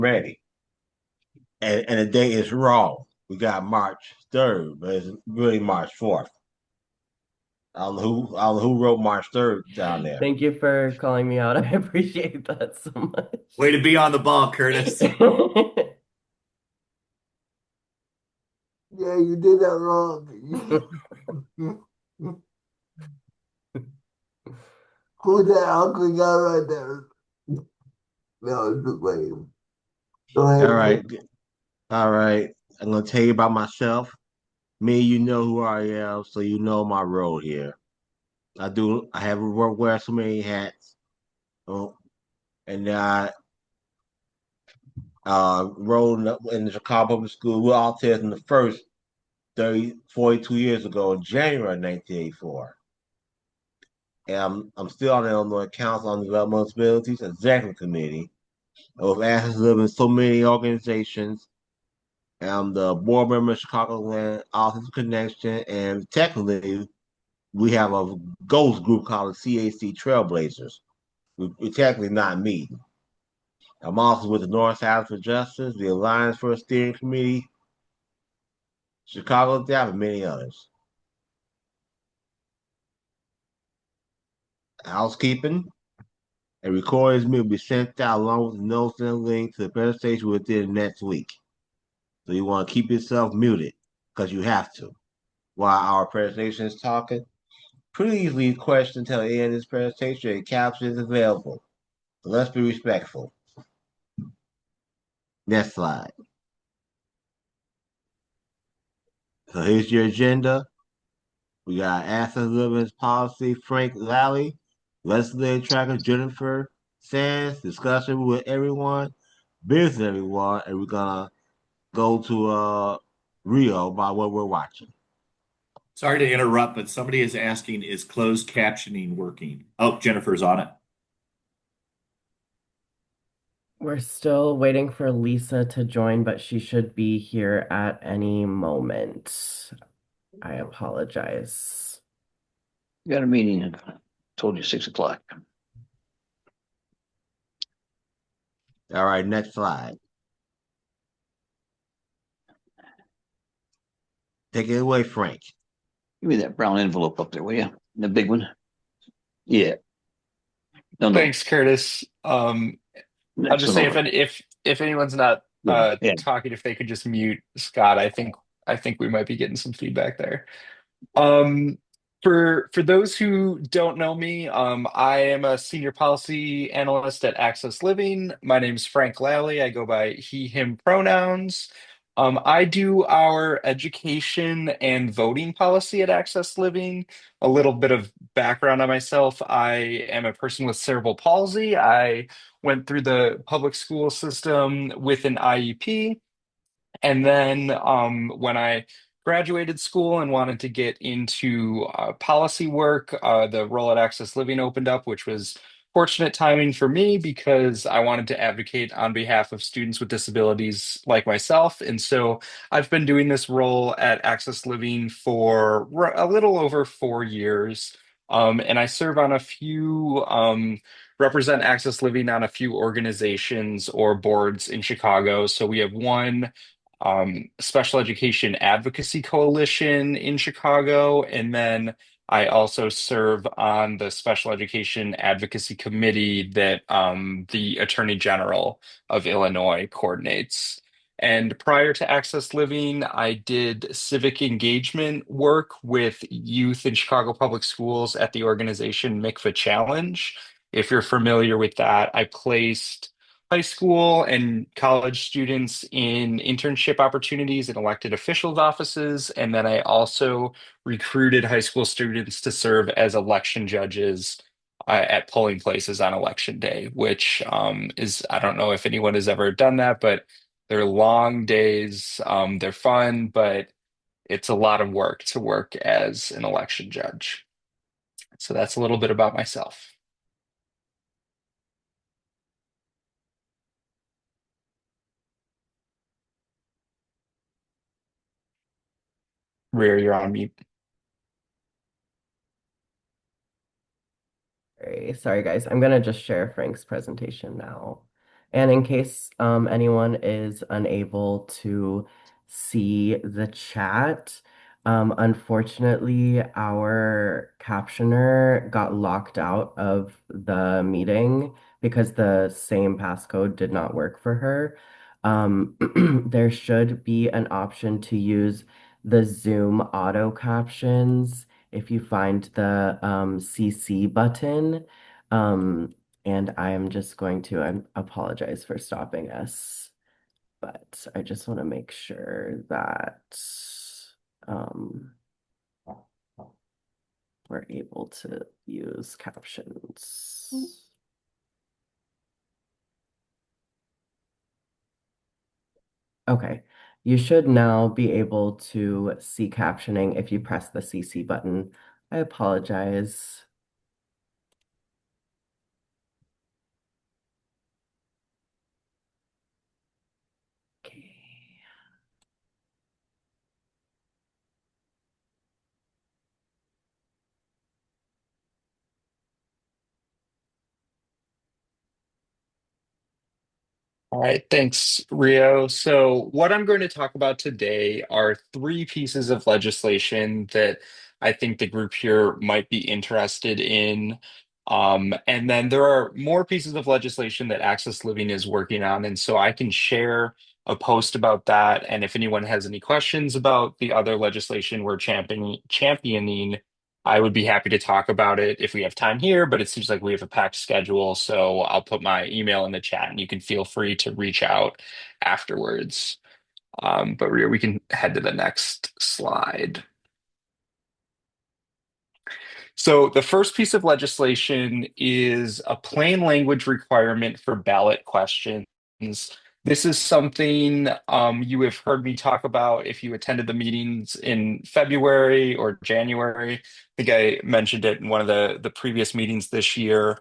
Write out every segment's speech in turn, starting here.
ready. And the day is wrong. We got March 3rd, but it's really March 4th. I don't know who wrote March 3rd down there. Thank you for calling me out. I appreciate that so Way to be on the ball, Curtis. much. Yeah, you did that wrong. Who's that ugly guy right there? No, it's just lame. Go ahead. All right. All right. I'm gonna tell you about myself. Me, you know who I am, so you know my role here. I have wear so many hats. Oh, and I rolled up in the Chicago Public School. We were all testing the first 42 years ago in January 1984. And I'm still on the Illinois Council on Developmental Disabilities Executive Committee. I've asked to live in so many organizations. I'm the board member of Chicagoland Office Connection, and technically, we have a ghost group called the CAC Trailblazers. We're technically not me. I'm also with the North Side for Justice, the Alliance for a Steering Committee, Chicago Staff, and many others. Housekeeping. A recording will be sent out along with the notes and a link to the presentation within the next week. So you want to keep yourself muted because you have to while our presentation is talking. Please leave questions until the end of this presentation and captions available. So let's be respectful. Next slide. So here's your agenda. We got Access Living's Policy, Frank Lally, legislative tracker Jennifer Sands, discussion with everyone, business everyone, and we're gonna go to Rio by what we're watching. Sorry to interrupt, but somebody is asking, is closed captioning working? Oh, Jennifer's on it. We're still waiting for Lisa to join, but she should be here at any moment. I apologize. Got a meeting. Told you 6 o'clock. All right, next slide. Take it away, Frank. Give me that brown envelope up there, will you? The big one. Yeah. No, no. Thanks, Curtis. I'll Next just one say over. if anyone's not Yeah. Yeah. talking, if they could just mute Scott, I think we might be getting some feedback there. Um, for those who don't know me, I am a senior policy analyst at Access Living. My name's Frank Lally. I go by he, him pronouns. I do our education and voting policy at Access Living. A little bit of background on myself. I am a person with cerebral palsy. I went through the public school system with an IEP. And then when I graduated school and wanted to get into policy work, the role at Access Living opened up, which was fortunate timing for me because I wanted to advocate on behalf of students with disabilities like myself. And so I've been doing this role at Access Living for a little over 4 years. And I serve on a few represent Access Living on a few organizations or boards in Chicago. So we have one Special Education Advocacy Coalition in Chicago. And then I also serve on the Special Education Advocacy Committee that the Attorney General of Illinois coordinates. And prior to Access Living, I did civic engagement work with youth in Chicago Public Schools at the organization MICVA Challenge. If you're familiar with that, I placed high school and college students in internship opportunities in elected officials' offices. And then I also recruited high school students to serve as election judges at polling places on election day, which I don't know if anyone has ever done that, but they're long days. They're fun, but it's a lot of work to work as an election judge. So that's a little bit about myself. Rear, you're on mute. Sorry, guys. I'm gonna just share Frank's presentation now. And in case anyone is unable to see the chat, unfortunately, our captioner got locked out of the meeting because the same passcode did not work for her. There should be an option to use the Zoom auto captions if you find the CC button. Um, and I am just going to I apologize for stopping us, but I just want to make sure that um, we're able to use captions. Okay, you should now be able to see captioning if you press the CC button. I apologize. Okay. All right, thanks, Rio. So, what I'm going to talk about today are three pieces of legislation that I think the group here might be interested in. And then there are more pieces of legislation that Access Living is working on. And so I can share a post about that. And if anyone has any questions about the other legislation we're championing, I would be happy to talk about it if we have time here, but it seems like we have a packed schedule. So I'll put my email in the chat and you can feel free to reach out afterwards. But we can head to the next slide. So the first piece of legislation is a plain language requirement for ballot questions. This is something you have heard me talk about if you attended the meetings in February or January. I think I mentioned it in one of the previous meetings this year.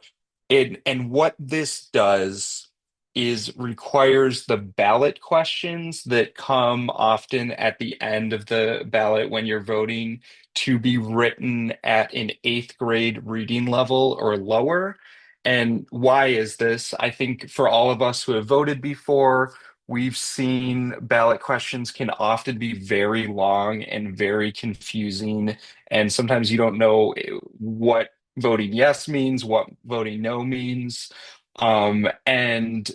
And what this does is requires the ballot questions that come often at the end of the ballot when you're voting to be written at an eighth grade reading level or lower. And why is this? I think for all of us who have voted before, we've seen ballot questions can often be very long and very confusing. And sometimes you don't know what voting yes means, what voting no means. And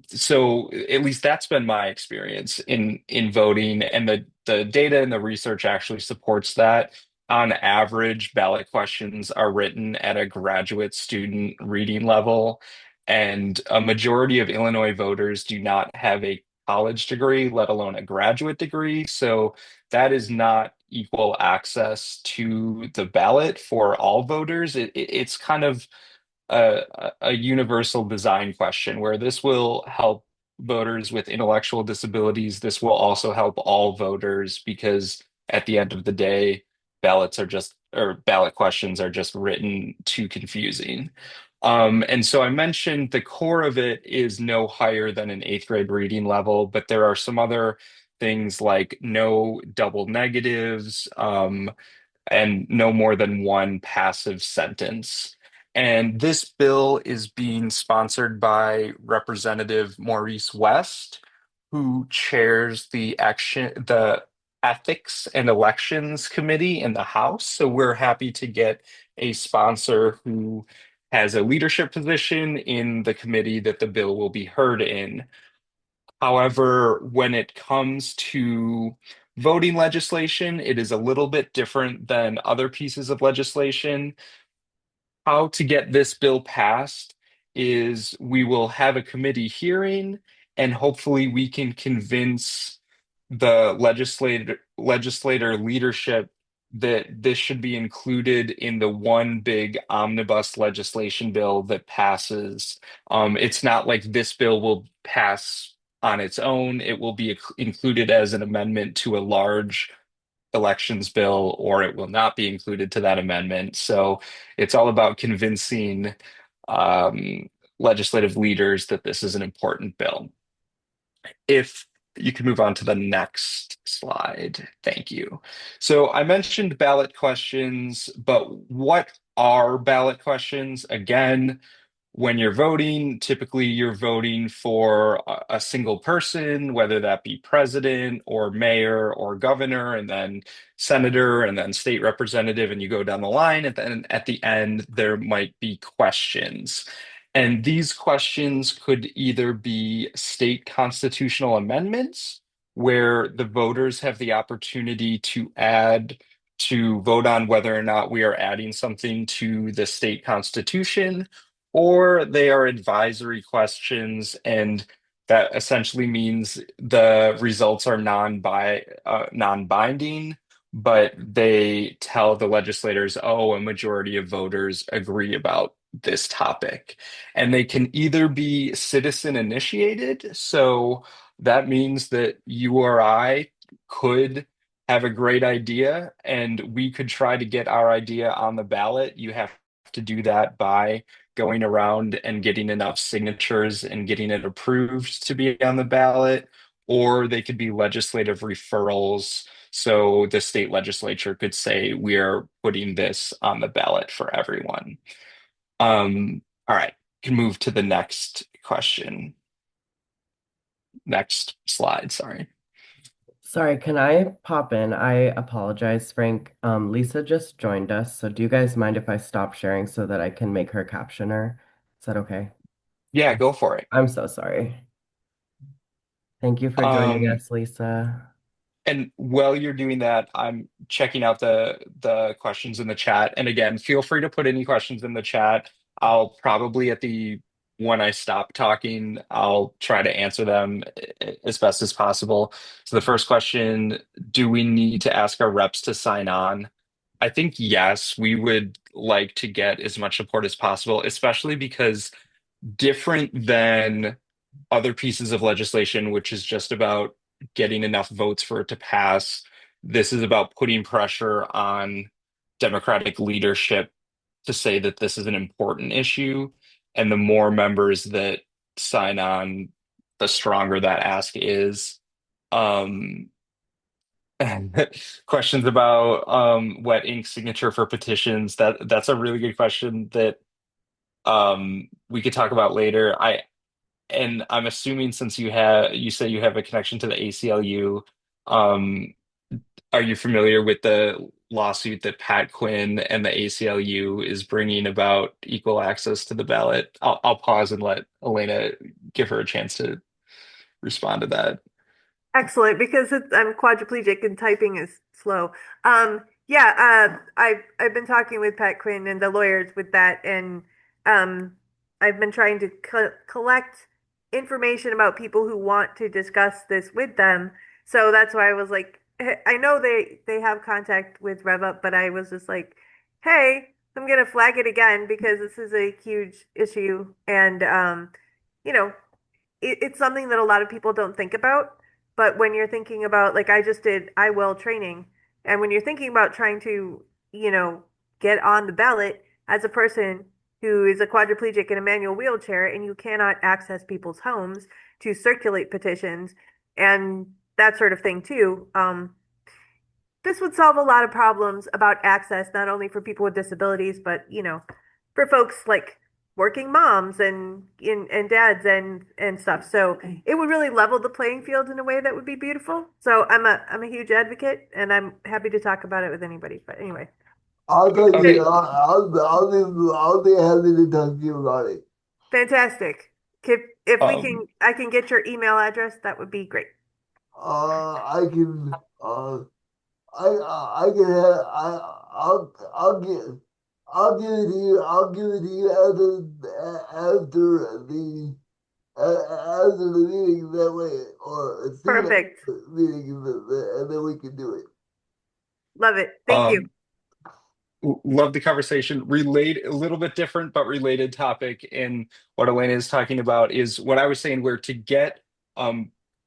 so at least that's been my experience in voting, and the data and the research actually supports that. On average, ballot questions are written at a graduate student reading level, and a majority of Illinois voters do not have a college degree, let alone a graduate degree. So that is not equal access to the ballot for all voters. It's kind of a universal design question where this will help voters with intellectual disabilities. This will also help all voters because at the end of the day, ballot questions are just written too confusing. And so I mentioned the core of it is no higher than an eighth grade reading level, but there are some other things like no double negatives, and no more than one passive sentence. And this bill is being sponsored by Representative Maurice West, who chairs the Ethics and Elections Committee in the House. So we're happy to get a sponsor who has a leadership position in the committee that the bill will be heard in. However, when it comes to voting legislation, it is a little bit different than other pieces of legislation. How to get this bill passed is we will have a committee hearing, and hopefully we can convince the legislator leadership that this should be included in the one big omnibus legislation bill that passes. It's not like this bill will pass on its own. It will be included as an amendment to a large elections bill, or it will not be included to that amendment. So it's all about convincing um, legislative leaders that this is an important bill. If you can move on to the next slide. Thank you. So I mentioned ballot questions, but what are ballot questions? Again, when you're voting, typically you're voting for a single person, whether that be president or mayor or governor, and then senator, and then state representative, and you go down the line. And then at the end, there might be questions. And these questions could either be state constitutional amendments, where the voters have the opportunity to vote on whether or not we are adding something to the state constitution, or they are advisory questions, and that essentially means the results are non-binding, but they tell the legislators, oh, a majority of voters agree about this topic. And they can either be citizen initiated, so that means that you or I could have a great idea and we could try to get our idea on the ballot. You have to do that by going around and getting enough signatures and getting it approved to be on the ballot, or they could be legislative referrals. So the state legislature could say, we are putting this on the ballot for everyone. All right, can move to the next question. Next slide, sorry. Sorry, can I pop in? I apologize, Frank. Lisa just joined us, so do you guys mind if I stop sharing so that I can make her captioner? Is that okay? Yeah, go for it. I'm so sorry. Thank you for joining Um, us, Lisa. And while you're doing that, I'm checking out the questions in the chat. And again, feel free to put any questions in the chat. I'll probably when I stop talking, I'll try to answer them as best as possible. So the first question, do we need to ask our reps to sign on? I think yes, we would like to get as much support as possible, especially because different than other pieces of legislation, which is just about getting enough votes for it to pass. This is about putting pressure on Democratic leadership to say that this is an important issue. And the more members that sign on, the stronger that ask is. Um, Questions about wet ink signature for petitions. That's a really good question that we could talk about later. And I'm assuming since you say you have a connection to the ACLU, um, are you familiar with the lawsuit that Pat Quinn and the ACLU is bringing about equal access to the ballot? I'll pause and let Elena give her a chance to respond to that. Excellent, because I'm quadriplegic and typing is slow. I've been talking with Pat Quinn and the lawyers with that, and I've been trying to collect information about people who want to discuss this with them. So that's why I was like, I know they have contact with RevUp, but I was just like, hey, I'm gonna flag it again because this is a huge issue, and you know, it's something that a lot of people don't think about. But when you're thinking about, like I just did I will training, and when you're thinking about trying to, get on the ballot as a person who is a quadriplegic in a manual wheelchair and you cannot access people's homes to circulate petitions and that sort of thing too, this would solve a lot of problems about access, not only for people with disabilities, but for folks like working moms and dads and stuff. So it would really level the playing field in a way that would be beautiful. So I'm a huge advocate, and I'm happy to talk about it with anybody. But anyway, I'll tell you, Okay. I'll be happy to talk to you about it. fantastic. If we can, Um, I can get your email address. That would be great. I can, I can have, I'll give it to you. I'll give it to you after the meeting that way, or as soon as Perfect. the meeting, and then we can do it. Love it. Thank you. um, Love the conversation. Relate a little bit different, but related topic. And what Elena is talking about is what I was saying, where to get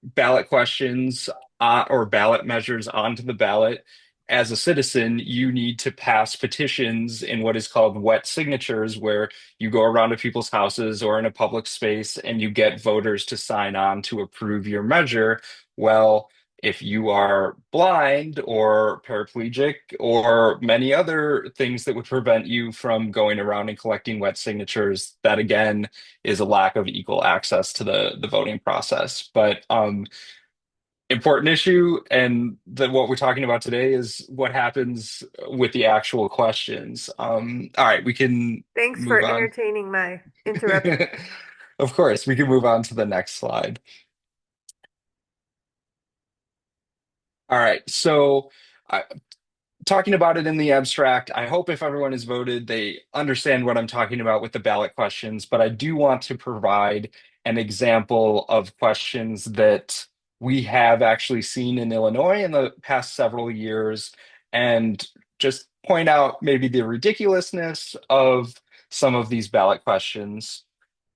ballot questions or ballot measures onto the ballot as a citizen, you need to pass petitions in what is called wet signatures, where you go around to people's houses or in a public space and you get voters to sign on to approve your measure. Well, if you are blind or paraplegic or many other things that would prevent you from going around and collecting wet signatures, that again is a lack of equal access to the voting process. But important issue, and what we're talking about today is what happens with the actual questions. All right, we can Thanks for move on. entertaining my interruption. Of course, we can move on to the next slide. All right, so talking about it in the abstract, I hope if everyone has voted, they understand what I'm talking about with the ballot questions, but I do want to provide an example of questions that we have actually seen in Illinois in the past several years and just point out maybe the ridiculousness of some of these ballot questions.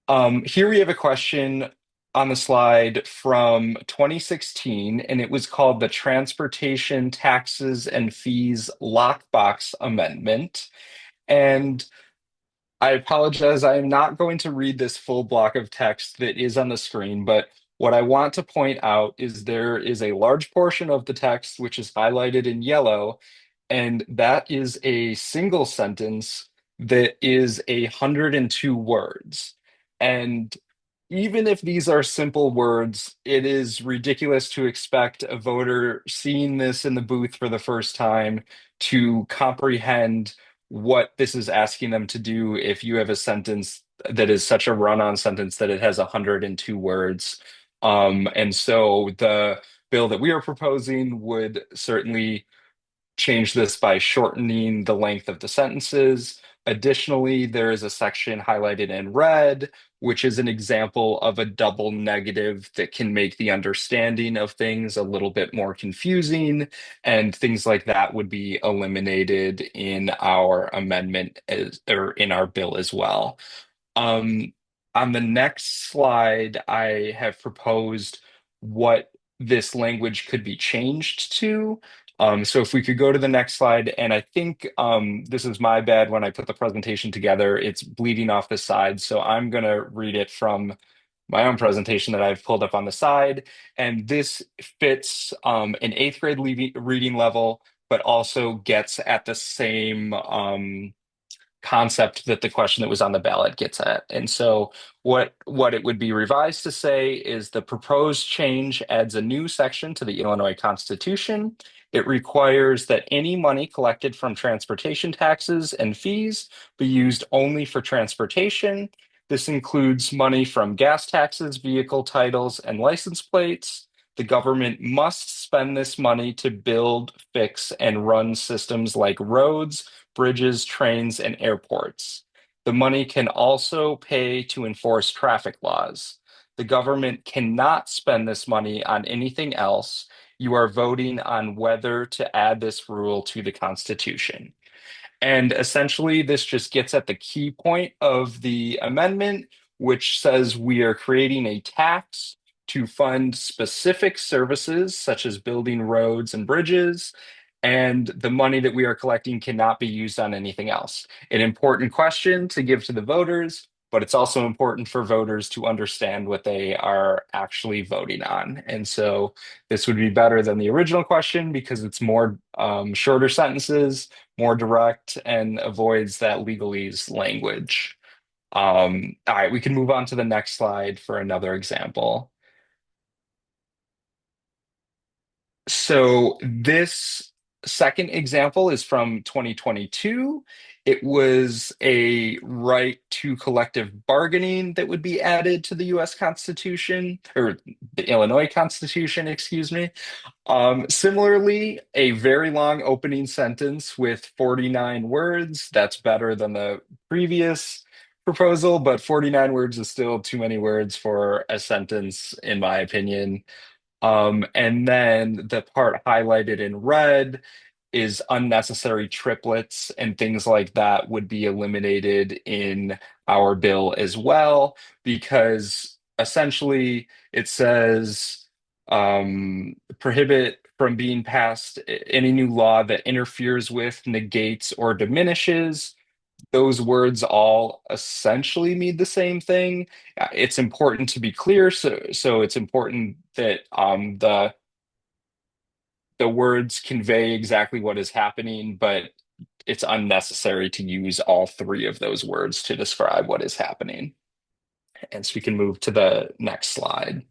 Here we have a question on the slide from 2016, and it was called the Transportation Taxes and Fees Lockbox Amendment. And I apologize, I am not going to read this full block of text that is on the screen, but what I want to point out is there is a large portion of the text which is highlighted in yellow, and that is a single sentence that is 102 words. And even if these are simple words, it is ridiculous to expect a voter seeing this in the booth for the first time to comprehend what this is asking them to do if you have a sentence that is such a run-on sentence that it has 102 words. And so the bill that we are proposing would certainly change this by shortening the length of the sentences. Additionally, there is a section highlighted in red, which is an example of a double negative that can make the understanding of things a little bit more confusing, and things like that would be eliminated in our amendment or in our bill as well. Um, on the next slide, I have proposed what this language could be changed to. So if we could go to the next slide, and I think this is my bad when I put the presentation together, it's bleeding off the side. So I'm going to read it from my own presentation that I've pulled up on the side. And this fits an eighth grade reading level, but also gets at the same concept that the question that was on the ballot gets at. And so what it would be revised to say is the proposed change adds a new section to the Illinois Constitution. It requires that any money collected from transportation taxes and fees be used only for transportation. This includes money from gas taxes, vehicle titles, and license plates. The government must spend this money to build, fix, and run systems like roads, bridges, trains, and airports. The money can also pay to enforce traffic laws. The government cannot spend this money on anything else. You are voting on whether to add this rule to the Constitution. And essentially, this just gets at the key point of the amendment, which says we are creating a tax to fund specific services such as building roads and bridges, and the money that we are collecting cannot be used on anything else. An important question to give to the voters, but it's also important for voters to understand what they are actually voting on. And so this would be better than the original question because it's more shorter sentences, more direct, and avoids that legalese language. All right, we can move on to the next slide for another example. So this second example is from 2022. It was a right to collective bargaining that would be added to the US Constitution, or the Illinois Constitution, excuse me. Similarly, a very long opening sentence with 49 words. That's better than the previous proposal, but 49 words is still too many words for a sentence, in my opinion. And then the part highlighted in red is unnecessary triplets and things like that would be eliminated in our bill as well, because essentially it says prohibit from being passed any new law that interferes with, negates, or diminishes. Those words all essentially mean the same thing. It's important to be clear, so it's important that the the words convey exactly what is happening, but it's unnecessary to use all three of those words to describe what is happening. And so we can move to the next slide.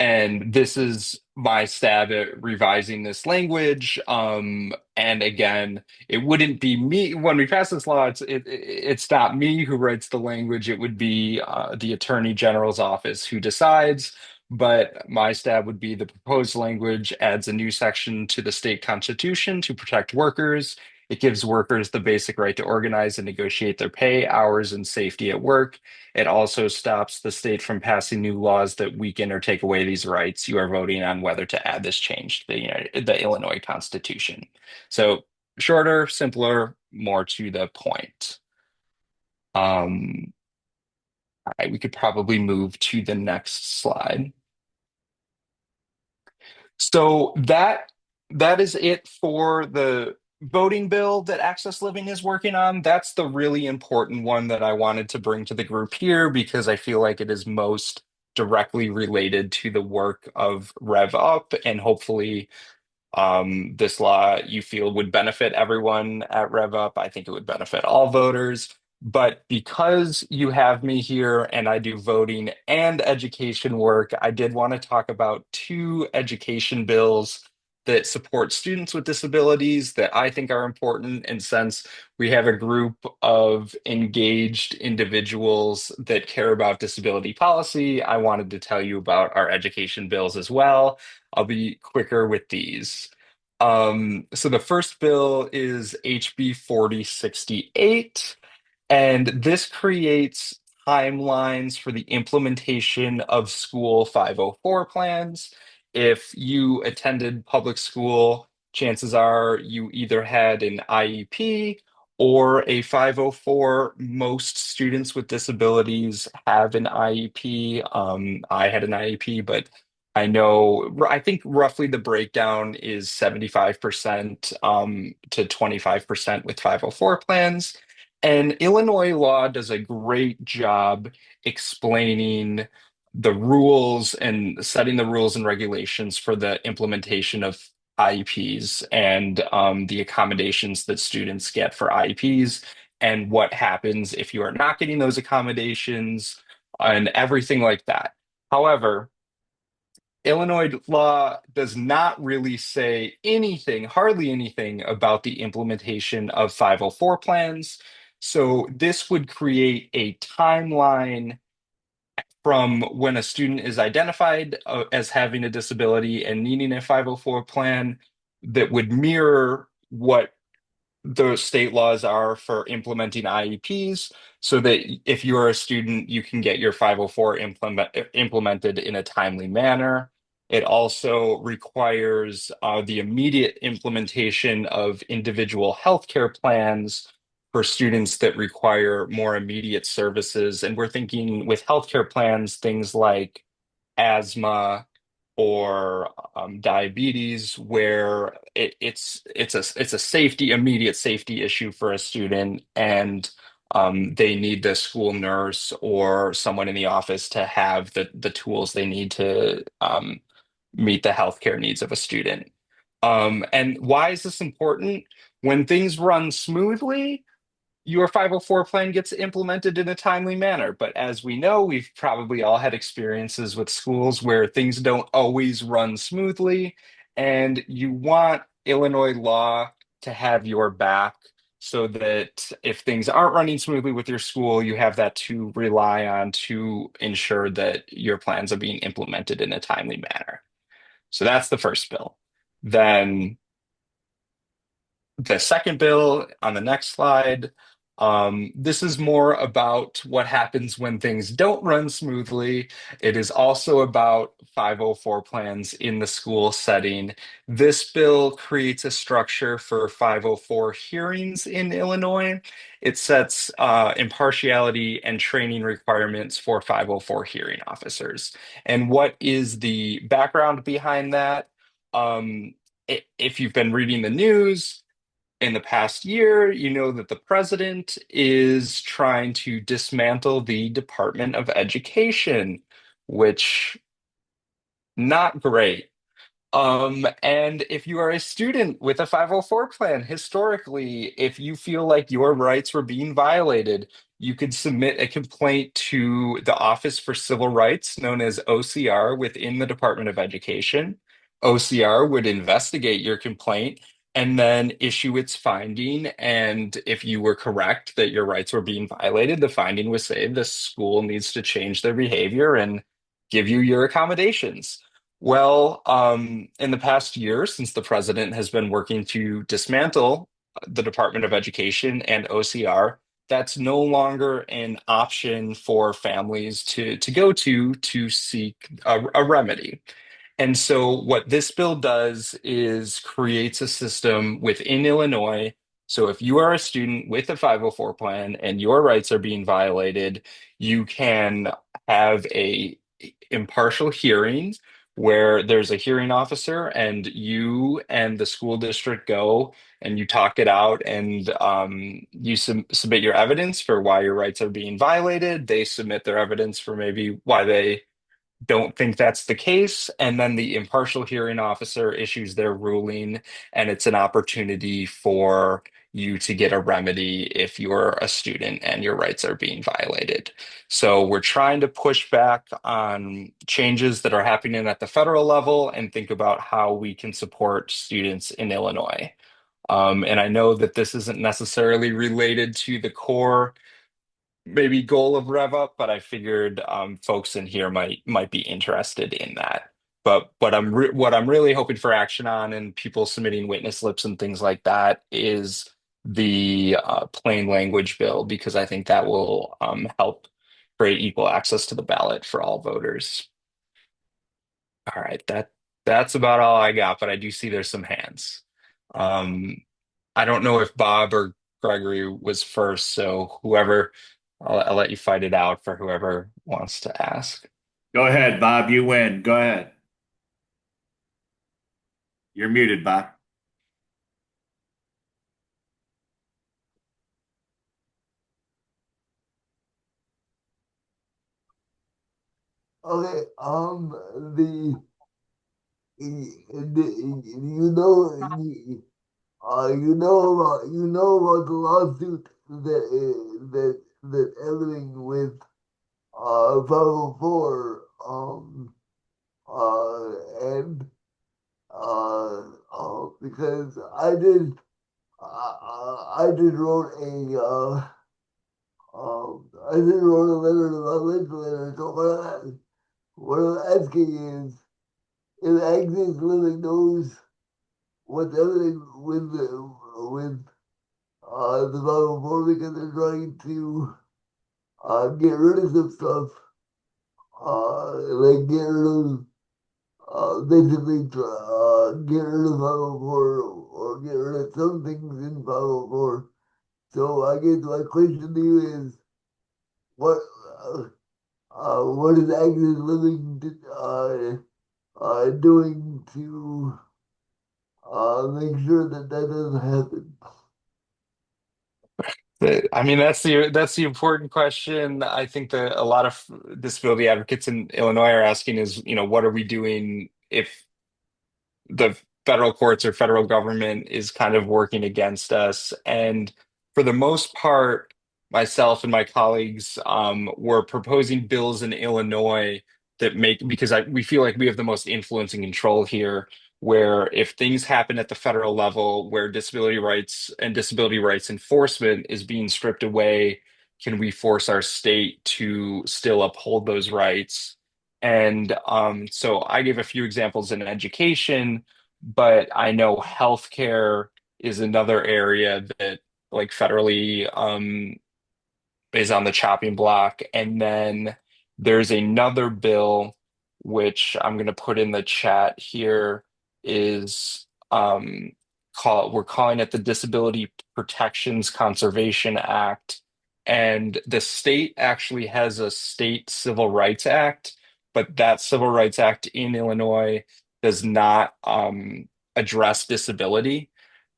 And this is my stab at revising this language. And again, it wouldn't be me when we pass this law. It's not me who writes the language. It would be the Attorney General's office who decides. But my stab would be the proposed language adds a new section to the state constitution to protect workers. It gives workers the basic right to organize and negotiate their pay, hours, and safety at work. It also stops the state from passing new laws that weaken or take away these rights. You are voting on whether to add this change to the Illinois Constitution. So shorter, simpler, more to the point. All right, we could probably move to the next slide. So that is it for the voting bill that Access Living is working on. That's the really important one that I wanted to bring to the group here because I feel like it is most directly related to the work of Rev Up, and hopefully this law you feel would benefit everyone at Rev Up. I think it would benefit all voters. But because you have me here and I do voting and education work, I did want to talk about two education bills that support students with disabilities that I think are important. And since we have a group of engaged individuals that care about disability policy, I wanted to tell you about our education bills as well. I'll be quicker with these. So the first bill is HB 4068. And this creates timelines for the implementation of school 504 plans. If you attended public school, chances are you either had an IEP or a 504. Most students with disabilities have an IEP. I had an IEP, but I think roughly the breakdown is 75% to 25% with 504 plans. And Illinois law does a great job explaining the rules and setting the rules and regulations for the implementation of IEPs and the accommodations that students get for IEPs and what happens if you are not getting those accommodations and everything like that. However, Illinois law does not really say anything, hardly anything, about the implementation of 504 plans. So this would create a timeline from when a student is identified as having a disability and needing a 504 plan that would mirror what the state laws are for implementing IEPs so that if you're a student, you can get your 504 implemented in a timely manner. It also requires the immediate implementation of individual healthcare plans for students that require more immediate services. And we're thinking with healthcare plans, things like asthma or diabetes, where it's a safety immediate safety issue for a student, and they need the school nurse or someone in the office to have the tools they need to meet the healthcare needs of a student. And why is this important? When things run smoothly, your 504 plan gets implemented in a timely manner. But as we know, we've probably all had experiences with schools where things don't always run smoothly, and you want Illinois law to have your back so that if things aren't running smoothly with your school, you have that to rely on to ensure that your plans are being implemented in a timely manner. So that's the first bill. Then the second bill on the next slide. This is more about what happens when things don't run smoothly. It is also about 504 plans in the school setting. This bill creates a structure for 504 hearings in Illinois. It sets impartiality and training requirements for 504 hearing officers. And what is the background behind that? If you've been reading the news, in the past year, you know that the president is trying to dismantle the Department of Education, which Not great. And if you are a student with a 504 plan, historically, if you feel like your rights were being violated, you could submit a complaint to the Office for Civil Rights, known as OCR, within the Department of Education. OCR would investigate your complaint and then issue its finding. And if you were correct that your rights were being violated, the finding would say the school needs to change their behavior and give you your accommodations. Well, in the past year, since the president has been working to dismantle the Department of Education and OCR, that's no longer an option for families to go to seek a remedy. And so, what this bill does is creates a system within Illinois. So, if you are a student with a 504 plan and your rights are being violated, you can have a impartial hearing where there's a hearing officer and you and the school district go and you talk it out and you submit your evidence for why your rights are being violated. They submit their evidence for maybe why they don't think that's the case. And then the impartial hearing officer issues their ruling, and it's an opportunity for you to get a remedy if you're a student and your rights are being violated. So we're trying to push back on changes that are happening at the federal level and think about how we can support students in Illinois. And I know that this isn't necessarily related to the core maybe goal of Rev Up, but I figured folks in here might be interested in that. But what I'm really hoping for action on and people submitting witness slips and things like that is the plain language bill because I think that will help create equal access to the ballot for all voters. All right, that's about all I got, but I do see there's some hands. Um, I don't know if Bob or Gregory was first, so whoever, I'll let you fight it out for whoever wants to ask. Go ahead, Bob. You win. Go ahead. You're muted, Bob. Okay, the, you know, you know about the lawsuit that everything with 504 and because I just wrote I just wrote a letter to the legislator. So what I'm asking is if Access Living knows what's everything with the 504 because they're trying to get rid of some stuff, like get rid of basically get rid of 504 or get rid of some things in 504. So I guess my question to you is what uh, what is Access Living doing to make sure that that doesn't happen? I mean, that's the important question. I think that a lot of disability advocates in Illinois are asking is, what are we doing if the federal courts or federal government is kind of working against us. And for the most part, myself and my colleagues were proposing bills in Illinois that make, because we feel like we have the most influence and control here, where if things happen at the federal level where disability rights and disability rights enforcement is being stripped away, can we force our state to still uphold those rights? And so I gave a few examples in education, but I know healthcare is another area that like federally is on the chopping block. And then there's another bill which I'm going to put in the chat here is we're calling it the Disability Protections Conservation Act. And the state actually has a state civil rights act, but that civil rights act in Illinois does not address disability.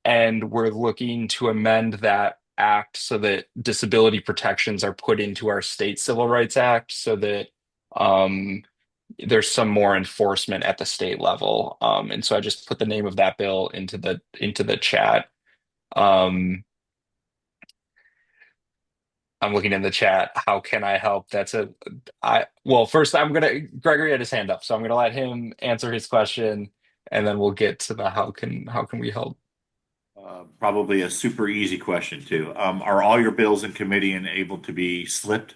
And we're looking to amend that act so that disability protections are put into our state civil rights act so that um, there's some more enforcement at the state level. And so I just put the name of that bill into the chat. Um, I'm looking in the chat. How can I help? Well, first Gregory had his hand up, so I'm gonna let him answer his question, and then we'll get to the how can we help? Probably a super easy question too. Are all your bills in committee and able to be slipped?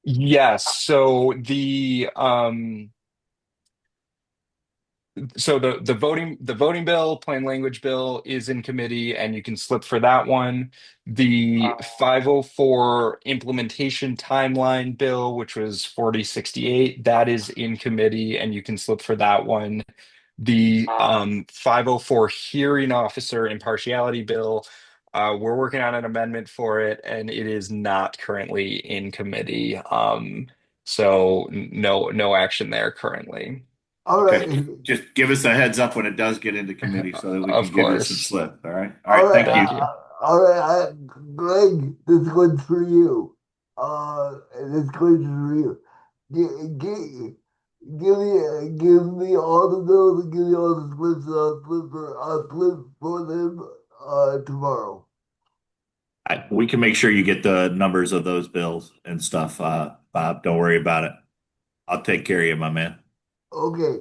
Yes. So the voting bill, plain language bill is in committee and you can slip for that one. The 504 implementation timeline bill, which was 4068, that is in committee and you can slip for that one. The 504 hearing officer impartiality bill, we're working on an amendment for it and it is not currently in committee. So no action there currently. All right, Okay, just give us a heads up when it does get into committee so that we can Of give you some course. slip. All right. All all right. right, Thank you. Thank you. Greg, this one's for you. This question's for you. Give me all the bills and give me all the slips. I'll flip for them tomorrow. We can make sure you get the numbers of those bills and stuff, Bob. Don't worry about it. I'll take care of you, my man. Okay.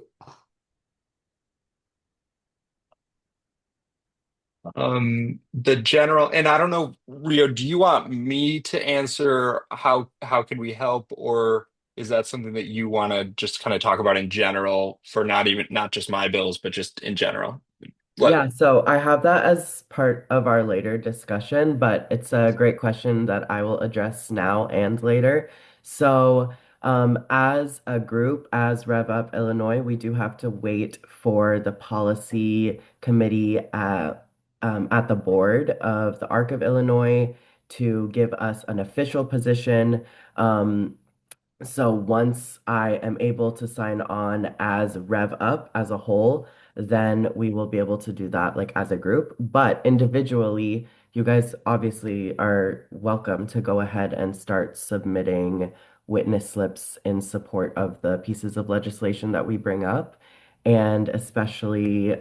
The general, and I don't know, Rio, do you want me to answer how can we help, or is that something that you want to just kind of talk about in general for not just my bills, but just in general? What? Yeah, so I have that as part of our later discussion, but it's a great question that I will address now and later. So, as a group, as Rev Up Illinois, we do have to wait for the policy committee at the board of the Arc of Illinois to give us an official position. So once I am able to sign on as Rev Up as a whole, then we will be able to do that like as a group. But individually, you guys obviously are welcome to go ahead and start submitting witness slips in support of the pieces of legislation that we bring up. And especially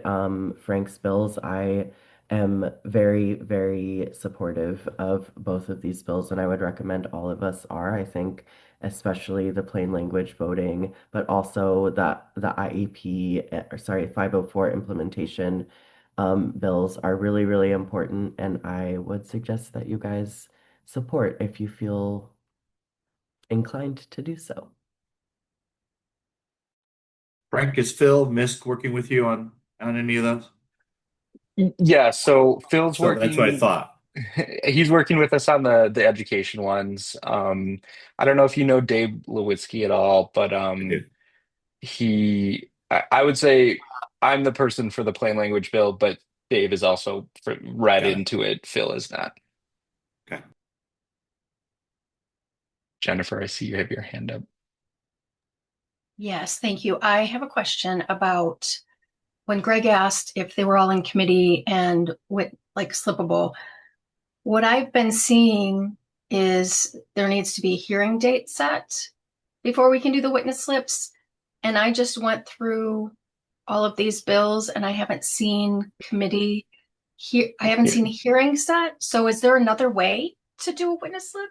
Frank's bills, I am very, very supportive of both of these bills, and I would recommend all of us are. I think especially the plain language voting, but also the IEP, or sorry, 504 implementation bills are really, really important. And I would suggest that you guys support if you feel inclined to do so. Frank, has Phil missed working with you on any of those? Yeah, so Phil's So that's what I working thought. he's working with us on the education ones. I don't know if you know Dave Lewitsky at all, but I do. I would say I'm the person for the plain language bill, but Dave is also read Got it. into it. Phil is not. Okay. Jennifer, I see you have your hand up. Yes, thank you. I have a question about when Greg asked if they were all in committee and with like slippable. What I've been seeing is there needs to be a hearing date set before we can do the witness slips. And I just went through all of these bills and I haven't seen committee here. I haven't Yeah. seen a hearing set. So is there another way to do a witness slip?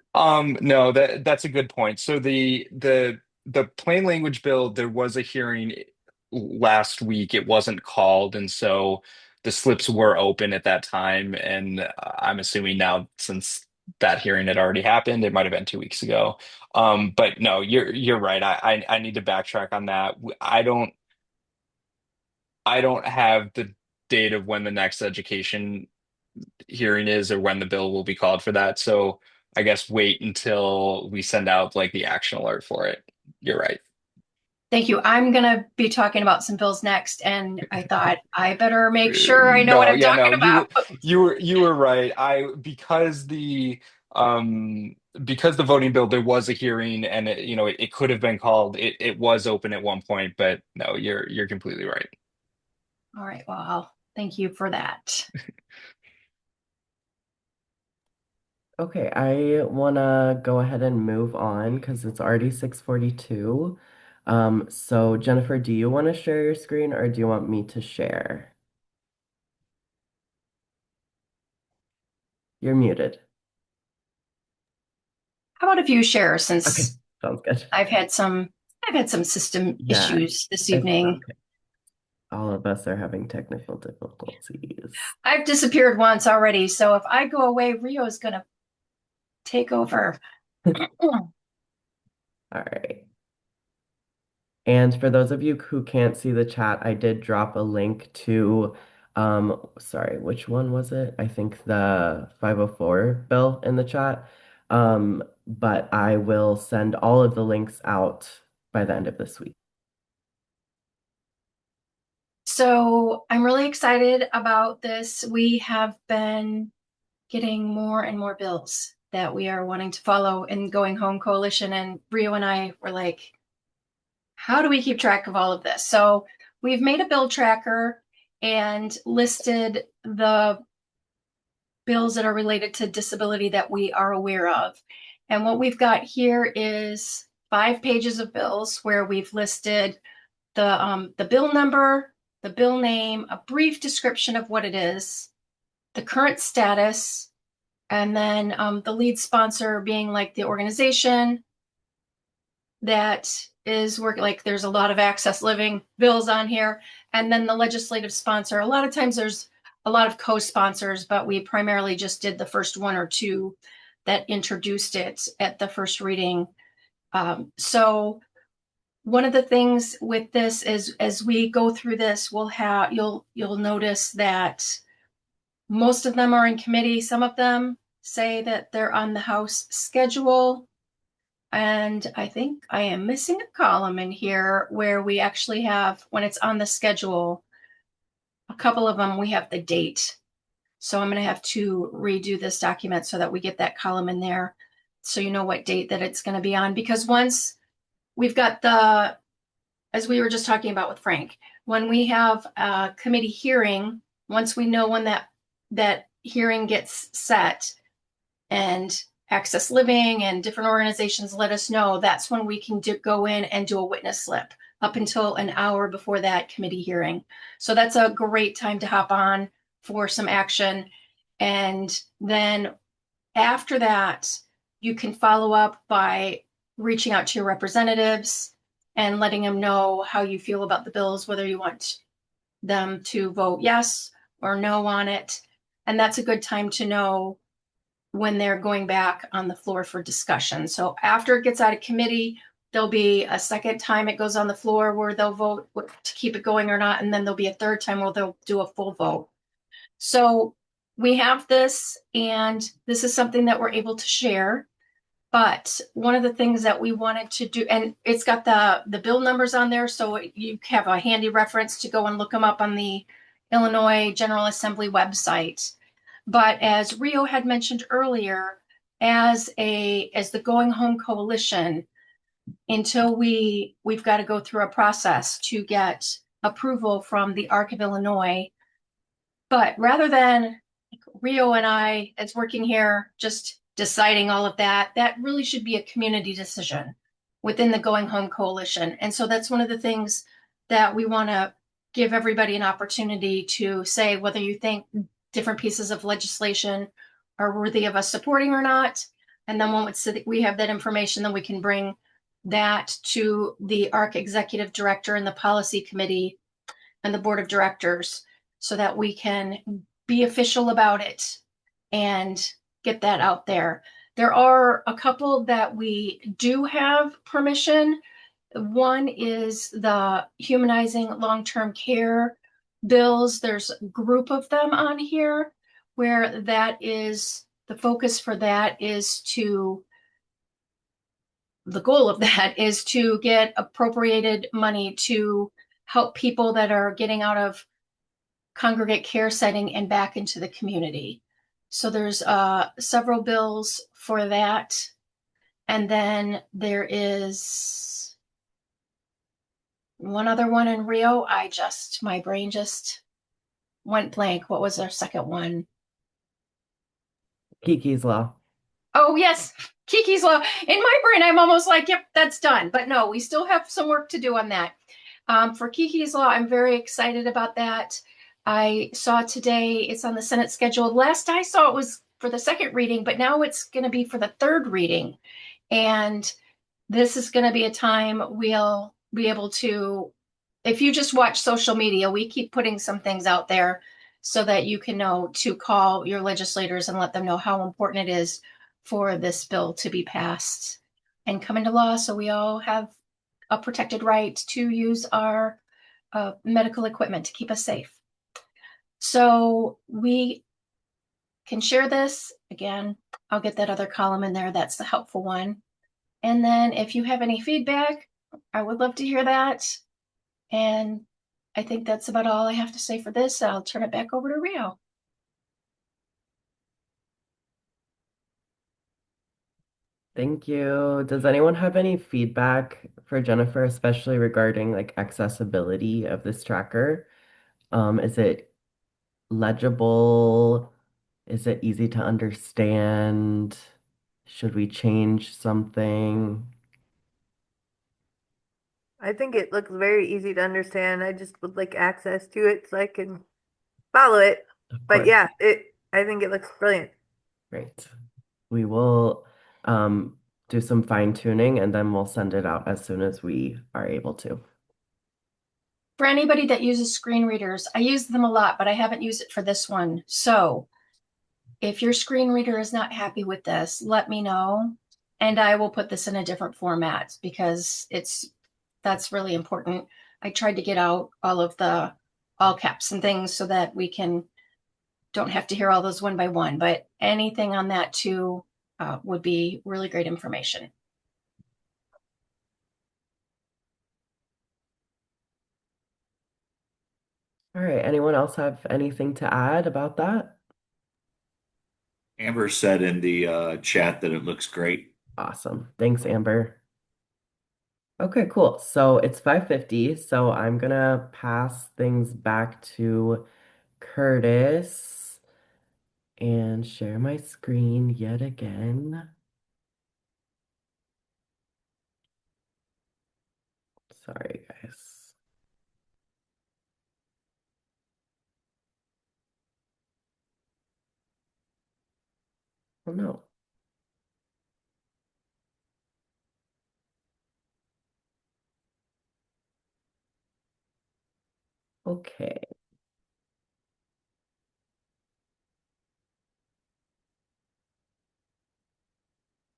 No, that's a good point. So the plain language bill, there was a hearing last week. It wasn't called, and so the slips were open at that time. And I'm assuming now, since that hearing had already happened, it might have been 2 weeks ago. But no, you're right. I need to backtrack on that. I don't have the date of when the next education hearing is or when the bill will be called for that. So I guess wait until we send out like the action alert for it. You're right. Thank you. I'm going to be talking about some bills next, and I thought I better make sure I know what No, I'm yeah, no, talking about. you were right. Because the voting bill, there was a hearing and it could have been called. It was open at one point, but no, you're completely right. All right. Well, thank you for that. Okay, I wanna go ahead and move on because it's already 6:42. So Jennifer, do you want to share your screen or do you want me to share? You're muted. How about a few shares Okay, since sounds good. I've had some system Yeah, issues this it's evening. okay. All of us are having technical difficulties. I've disappeared once already, so if I go away, Rio is gonna take over. All right. And for those of you who can't see the chat, I did drop a link to, sorry, which one was it? I think the 504 bill in the chat. But I will send all of the links out by the end of this week. So I'm really excited about this. We have been getting more and more bills that we are wanting to follow in Going Home Coalition, and Rio and I were like, how do we keep track of all of this? So we've made a bill tracker and listed the bills that are related to disability that we are aware of. And what we've got here is 5 pages of bills where we've listed the bill number, the bill name, a brief description of what it is, the current status, and then the lead sponsor being like the organization that is working, like there's a lot of access living bills on here, and then the legislative sponsor. A lot of times there's a lot of co-sponsors, but we primarily just did the first 1 or 2 that introduced it at the first reading. So one of the things with this is as we go through this, you'll notice that most of them are in committee. Some of them say that they're on the House schedule. And I think I am missing a column in here where we actually have, when it's on the schedule, a couple of them, we have the date. So I'm going to have to redo this document so that we get that column in there. So you know what date that it's going to be on. Because once we've got as we were just talking about with Frank, when we have a committee hearing, once we know when that hearing gets set and Access Living and different organizations let us know, that's when we can go in and do a witness slip up until an hour before that committee hearing. So that's a great time to hop on for some action. And then after that, you can follow up by reaching out to your representatives and letting them know how you feel about the bills, whether you want them to vote yes or no on it. And that's a good time to know when they're going back on the floor for discussion. So after it gets out of committee, there'll be a second time it goes on the floor where they'll vote to keep it going or not. And then there'll be a third time where they'll do a full vote. So we have this, and this is something that we're able to share. But one of the things that we wanted to do, and it's got the bill numbers on there, so you have a handy reference to go and look them up on the Illinois General Assembly website. But as Rio had mentioned earlier, as the Going Home Coalition, until we've got to go through a process to get approval from the Arc of Illinois. But rather than Rio and I, as working here, just deciding all of that, that really should be a community decision within the Going Home Coalition. And so that's one of the things that we want to give everybody an opportunity to say whether you think different pieces of legislation are worthy of us supporting or not. And then once we have that information, then we can bring that to the ARC executive director and the policy committee and the board of directors so that we can be official about it and get that out there. There are a couple that we do have permission. One is the humanizing long-term care bills. There's a group of them on here where that is the focus for that is to the goal of that is to get appropriated money to help people that are getting out of congregate care setting and back into the community. So there's several bills for that. And then there is one other one in Rio. My brain just went blank. What was our second one? Kiki's Law. Oh, yes, Kiki's Law. In my brain, I'm almost like, yep, that's done. But no, we still have some work to do on that. For Kiki's Law, I'm very excited about that. I saw today it's on the Senate schedule. Last I saw it was for the second reading, but now it's going to be for the third reading. And this is going to be a time we'll be able to, if you just watch social media, we keep putting some things out there so that you can know to call your legislators and let them know how important it is for this bill to be passed and come into law so we all have a protected right to use our medical equipment to keep us safe. So we can share this. Again, I'll get that other column in there. That's the helpful one. And then if you have any feedback, I would love to hear that. And I think that's about all I have to say for this. I'll turn it back over to Rio. Thank you. Does anyone have any feedback for Jennifer, especially regarding like accessibility of this tracker? Is it legible? Is it easy to understand? Should we change something? I think it looks very easy to understand. I just would like access to it so I can follow it. Of But course. yeah, I think it looks brilliant. Great. We will do some fine tuning and then we'll send it out as soon as we are able to. For anybody that uses screen readers, I use them a lot, but I haven't used it for this one. So if your screen reader is not happy with this, let me know. And I will put this in a different format because that's really important. I tried to get out all of the all caps and things so that we don't have to hear all those one by one, but anything on that too would be really great information. All right. Anyone else have anything to add about that? Amber said in the chat that it looks great. Awesome. Thanks, Amber. Okay, cool. So it's 5:50, so I'm gonna pass things back to Curtis and share my screen yet again. Sorry, guys. Oh no. Okay.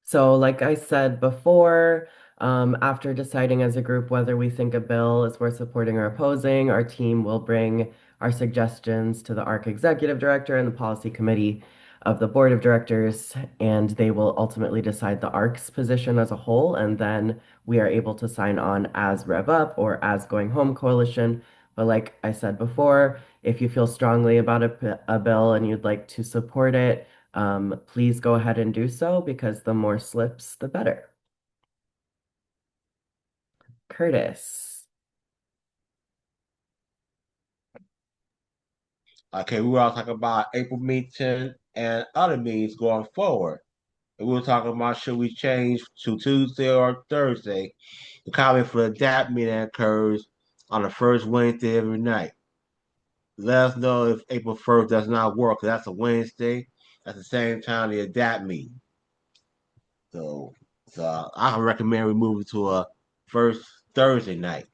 So, like I said before, after deciding as a group whether we think a bill is worth supporting or opposing, our team will bring our suggestions to the ARC Executive Director and the Policy Committee of the Board of Directors, and they will ultimately decide the ARC's position as a whole, and then we are able to sign on as Rev Up or as Going Home Coalition. But like I said before, if you feel strongly about a bill and you'd like to support it, please go ahead and do so because the more slips, the better. Curtis. Okay, we were all talking about April meeting and other meetings going forward. And we were talking about should we change to Tuesday or Thursday? The comment for the DAP meeting occurs on the first Wednesday every night. Let us know if April 1st does not work, 'cause that's a Wednesday at the same time the DAP meeting. So, so I recommend we move it to a first Thursday night.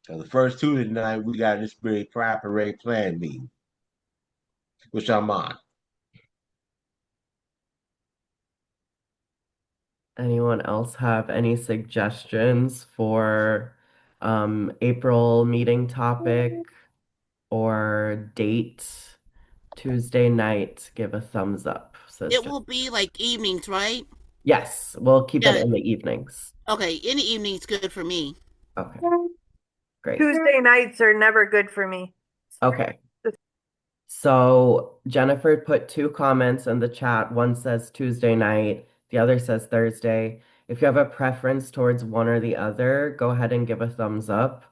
So the first Tuesday night we got this pretty proper rate plan meeting, which I'm on. Anyone else have any suggestions for April meeting topic or date? Tuesday night, give a thumbs up, says It Jen. will be like evenings, right? Yes, we'll keep it Yeah. in the evenings. Okay. Any evening's good for me. Okay, great. Tuesday nights are never good for me. Okay. So Jennifer put two comments in the chat. One says Tuesday night, the other says Thursday. If you have a preference towards one or the other, go ahead and give a thumbs up.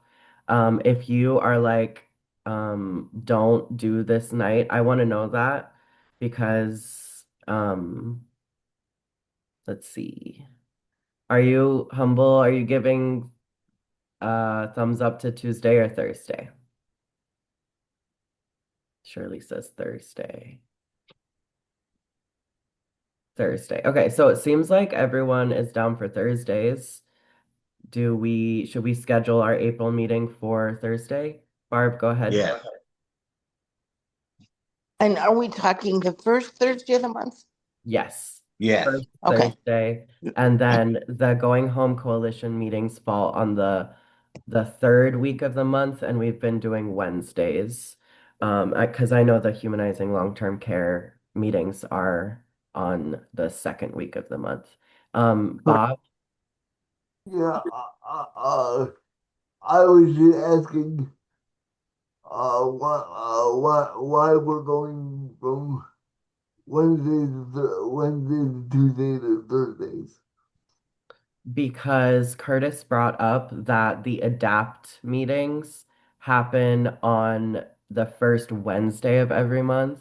If you are like, don't do this night, I want to know that because Um, let's see. Are you humble? Are you giving thumbs up to Tuesday or Thursday? Shirley says Thursday. Thursday. Okay, so it seems like everyone is down for Thursdays. Should we schedule our April meeting for Thursday? Barb, go ahead. Yeah. And are we talking the first Thursday of the month? Yes. Yes. First Okay. Thursday. And then the Going Home Coalition meetings fall on the third week of the month, and we've been doing Wednesdays. Because I know the Humanizing Long-Term Care meetings are on the second week of the month. Bob? Yeah, I was just asking, why we're going from Wednesdays to Tuesdays to Thursdays. Because Curtis brought up that the ADAPT meetings happen on the first Wednesday of every month.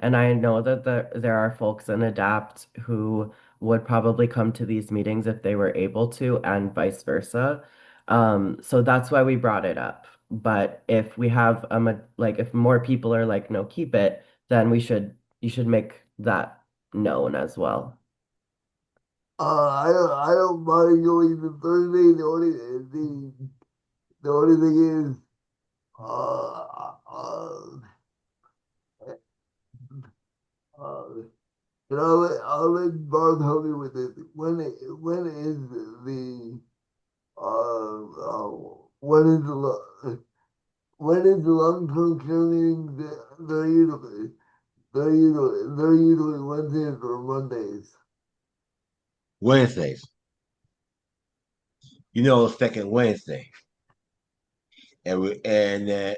And I know that there are folks in ADAPT who would probably come to these meetings if they were able to, and vice versa. So that's why we brought it up. But if we have like if more people are like, no, keep it, then you should make that known as well. I don't mind going to Thursday. The only thing is, uh, and I'll let Barb help me with this. When is the when is when is the long-term care meeting? They're usually Wednesdays or Mondays. Wednesdays. Second Wednesday. And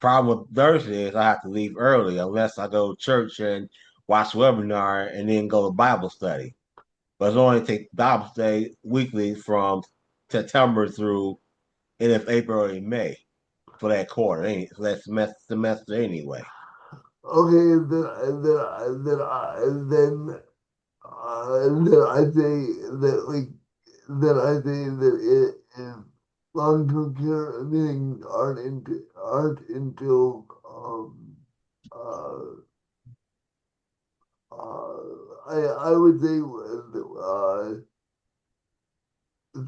problem with Thursday is I have to leave early unless I go to church and watch webinar and then go to Bible study. But it's only take Bible study weekly from September through end of April and May for that quarter, for that semester anyway. Okay, then I say that then I say that if long-term care meetings aren't until uh, I would say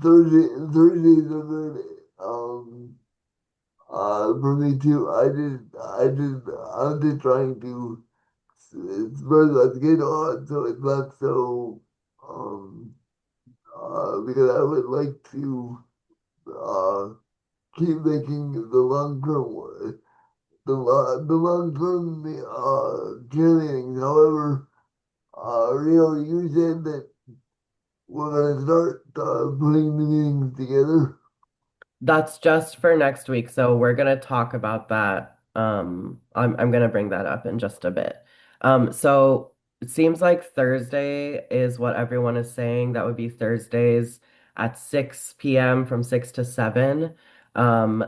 Thursdays are good. For me too. I'm just trying to spread the schedule out so it's not so, um, because I would like to, uh, keep making the long term, care meetings. However, Rio, you said that we're gonna start, putting the meetings together. That's just for next week, so we're gonna talk about that. I'm gonna bring that up in just a bit. So it seems like Thursday is what everyone is saying. That would be Thursdays at 6 p.m. from 6 to 7.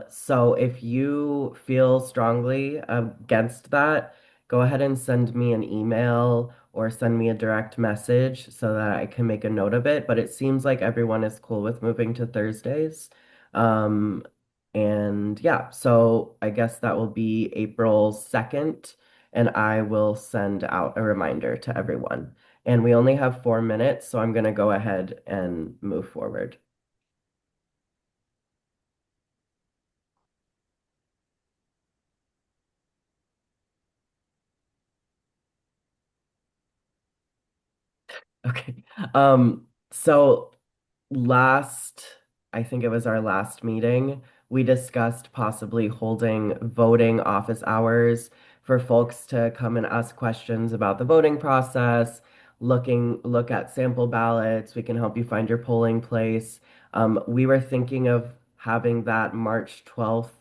So if you feel strongly against that, go ahead and send me an email or send me a direct message so that I can make a note of it. But it seems like everyone is cool with moving to Thursdays. Um, and yeah, so I guess that will be April 2nd, and I will send out a reminder to everyone. And we only have 4 minutes, so I'm going to go ahead and move forward. Okay. So last, I think it was our last meeting, we discussed possibly holding voting office hours for folks to come and ask questions about the voting process, look at sample ballots. We can help you find your polling place. We were thinking of having that March 12th,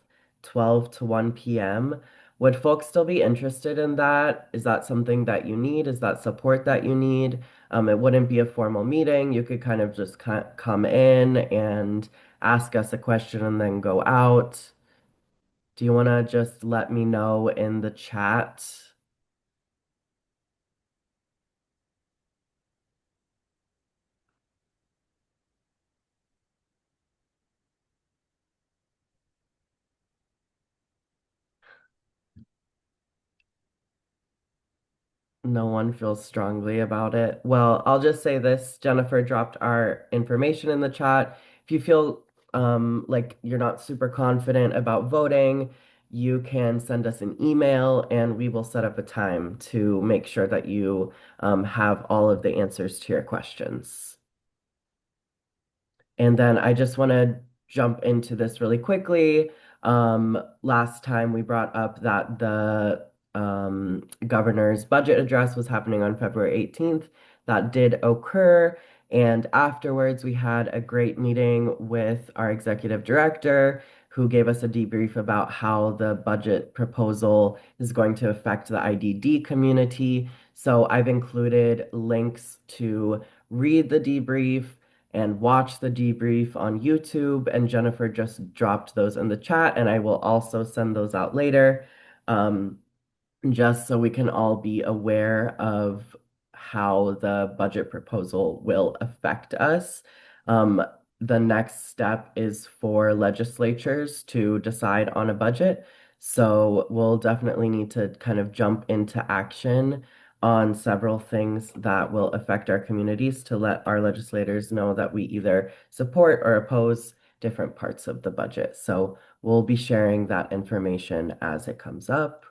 12 to 1 p.m. Would folks still be interested in that? Is that something that you need? Is that support that you need? It wouldn't be a formal meeting. You could kind of just come in and ask us a question and then go out. Do you want to just let me know in the chat? No one feels strongly about it. Well, I'll just say this. Jennifer dropped our information in the chat. If you feel like you're not super confident about voting, you can send us an email and we will set up a time to make sure that you have all of the answers to your questions. And then I just want to jump into this really quickly. Last time we brought up that the governor's budget address was happening on February 18th. That did occur. And afterwards, we had a great meeting with our executive director, who gave us a debrief about how the budget proposal is going to affect the IDD community. So I've included links to read the debrief and watch the debrief on YouTube. And Jennifer just dropped those in the chat, and I will also send those out later. Just so we can all be aware of how the budget proposal will affect us. Um, the next step is for legislatures to decide on a budget. So we'll definitely need to kind of jump into action on several things that will affect our communities to let our legislators know that we either support or oppose different parts of the budget. So we'll be sharing that information as it comes up.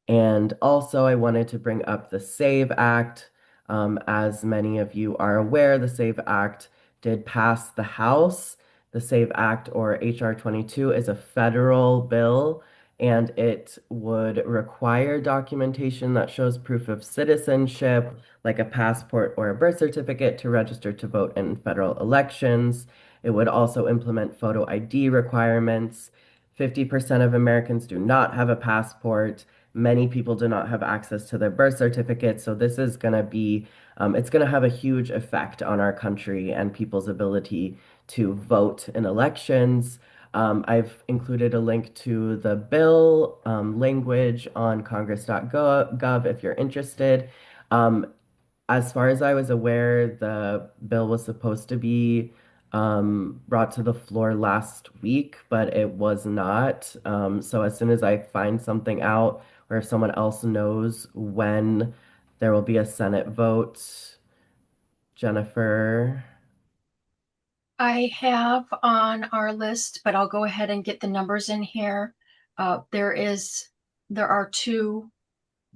And also, I wanted to bring up the SAVE Act. As many of you are aware, the SAVE Act did pass the House. The SAVE Act, or HR 22, is a federal bill, and it would require documentation that shows proof of citizenship, like a passport or a birth certificate, to register to vote in federal elections. It would also implement photo ID requirements. 50% of Americans do not have a passport. Many people do not have access to their birth certificates. So this is going to be, it's going to have a huge effect on our country and people's ability to vote in elections. I've included a link to the bill language on congress.gov if you're interested. Um, as far as I was aware, the bill was supposed to be brought to the floor last week, but it was not. So as soon as I find something out, or if someone else knows when there will be a Senate vote, Jennifer. I have on our list, but I'll go ahead and get the numbers in here. There are two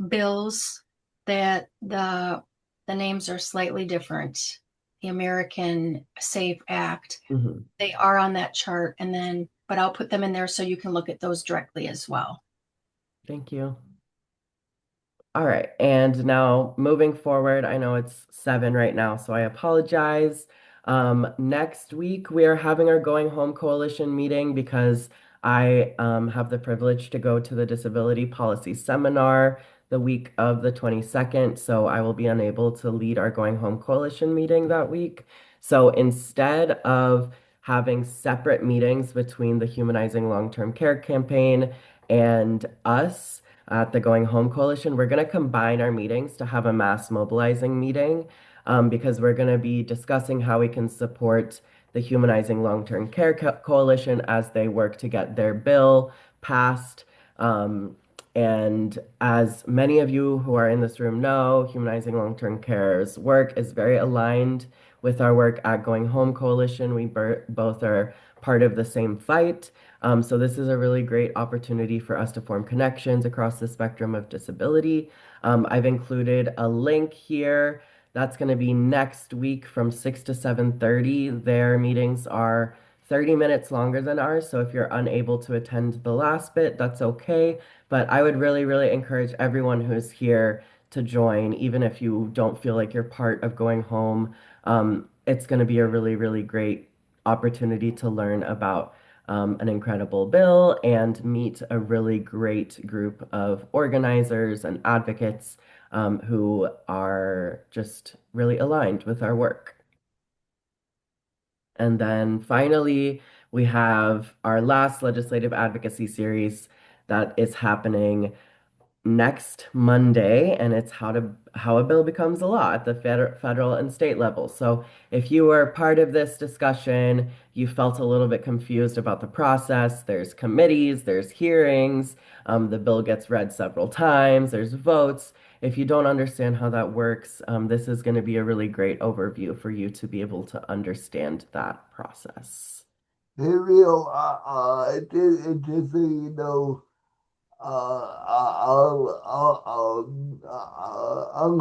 bills that the names are slightly different. The American Safe Act. Mhm. They are on that chart, but I'll put them in there so you can look at those directly as well. Thank you. All right, and now moving forward, I know it's 7 right now, so I apologize. Next week, we are having our Going Home Coalition meeting because I have the privilege to go to the Disability Policy Seminar the week of the 22nd, so I will be unable to lead our Going Home Coalition meeting that week. So instead of having separate meetings between the Humanizing Long-Term Care campaign and us, at the Going Home Coalition, we're going to combine our meetings to have a mass mobilizing meeting because we're going to be discussing how we can support the Humanizing Long-Term Care Coalition as they work to get their bill passed. And as many of you who are in this room know, Humanizing Long-Term Care's work is very aligned with our work at Going Home Coalition. We both are part of the same fight. So this is a really great opportunity for us to form connections across the spectrum of disability. I've included a link here. That's going to be next week from 6 to 7:30. Their meetings are 30 minutes longer than ours, so if you're unable to attend the last bit, that's okay. But I would really, really encourage everyone who's here to join, even if you don't feel like you're part of Going Home. It's going to be a really, really great opportunity to learn about an incredible bill and meet a really great group of organizers and advocates who are just really aligned with our work. And then finally, we have our last legislative advocacy series that is happening next Monday, and it's how a bill becomes a law at the federal and state level. So if you were part of this discussion, you felt a little bit confused about the process. There's committees, there's hearings, the bill gets read several times, there's votes. if you don't understand how that works, this is going to be a really great overview for you to be able to understand that process. Hey, real, just so you know, I'm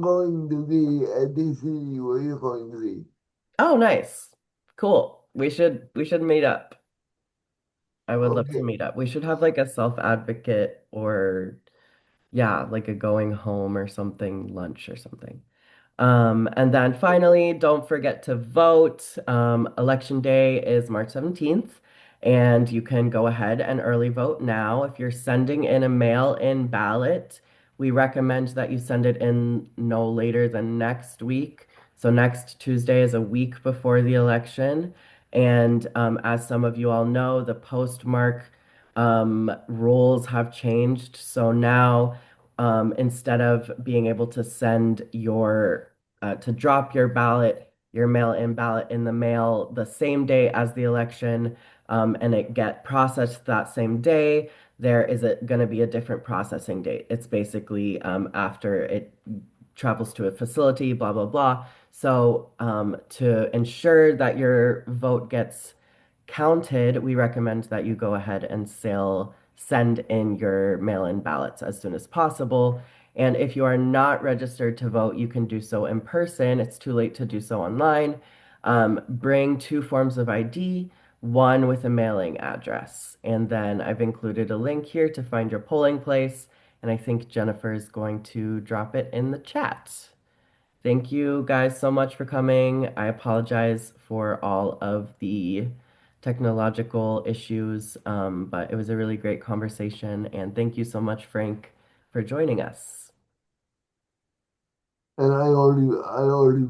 going to be at DC. Where are you going to be? Oh, nice. Cool. We should meet up. I would love to Okay. meet up. We should have like a self-advocate or yeah, like a going home or something, lunch or something. And then finally, don't forget to vote. Election day is March 17th, and you can go ahead and early vote now. If you're sending in a mail-in ballot, we recommend that you send it in no later than next week. So next Tuesday is a week before the election. And as some of you all know, the postmark rules have changed. So now, instead of being able to send to drop your ballot, your mail-in ballot in the mail the same day as the election, and it get processed that same day, there is going to be a different processing date. It's basically after it travels to a facility, blah, blah, blah. So to ensure that your vote gets counted, we recommend that you go ahead and send in your mail-in ballots as soon as possible. And if you are not registered to vote, you can do so in person. It's too late to do so online. Bring two forms of ID, one with a mailing address. And then I've included a link here to find your polling place. And I think Jennifer is going to drop it in the chat. Thank you guys so much for coming. I apologize for all of the technological issues, but it was a really great conversation. And thank you so much, Frank, for joining us. And I already